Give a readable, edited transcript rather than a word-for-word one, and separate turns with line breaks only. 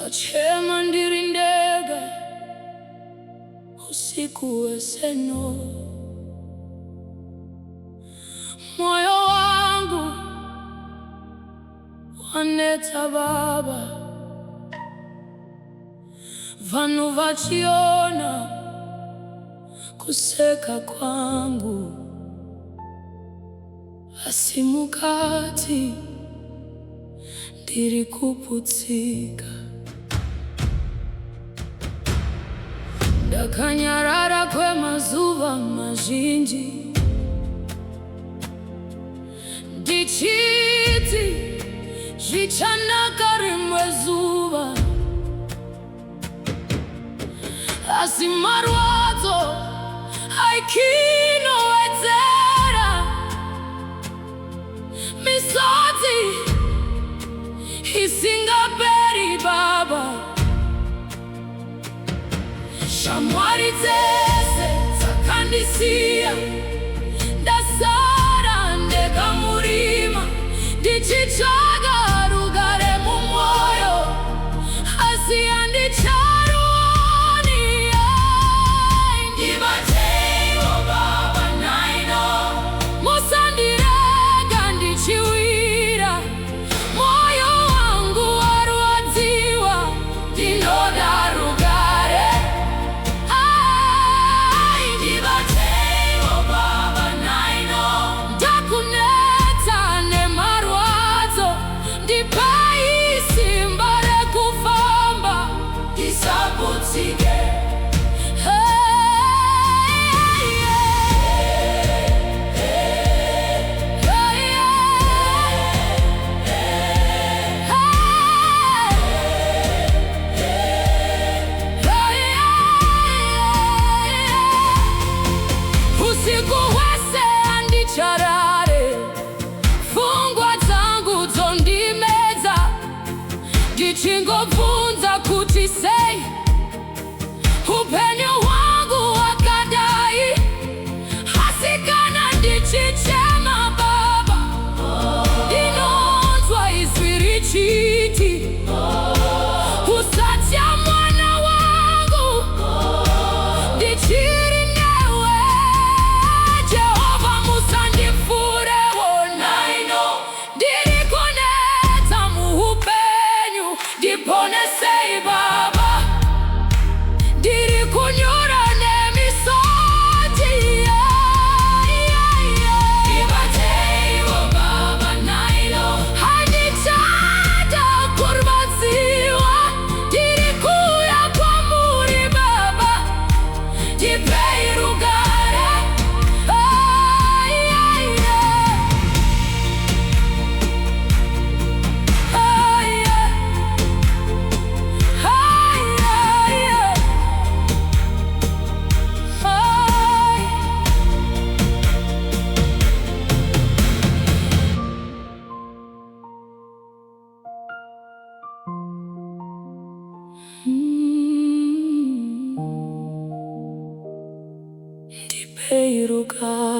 Chema ndirindega usiku weseno, moyo wangu waneta baba, vanu vachiona kuseka kwangu, asimukati ndiri kuputsika, ndakanyarara kwemazuva mazhinji, ndichiti zvichanaka rimwe zuva, asi marwadzo aikinowedzera, misodzi isingaperi baba, shamwari dzese dzakandisiya, ndasara ndega murima, ndichitsvaga rugare mumwoyo, asi handicharuoni. Ndibateiwo baba naino, musandirega ndichiwira, moyo wangu warwadziwa, ndinoda rugare. Ndibateiwo baba naino, ndakunetsa nemarwadzo, ndipai simba rekufamba, ndisaputsike. Usiku wese handicharare, pfungwa dzangu dzondimedza, ndichingobvunza kuti sei upenyu hwangu hwakadai, asi kana ndichichema baba, ndinonzwa izwi richiti, usatya mwana wangu, ndichiri newe. Jehova musandifurewo naino, ndiri kunetsa muupenyu, ndiponesei baba, ndiri kunyura nemisodzi. Ndibateiwo baba naino, handichada kurwadziwa, ndiri kuuya kwamuri baba, ndipei rugare. Ndipei rugare.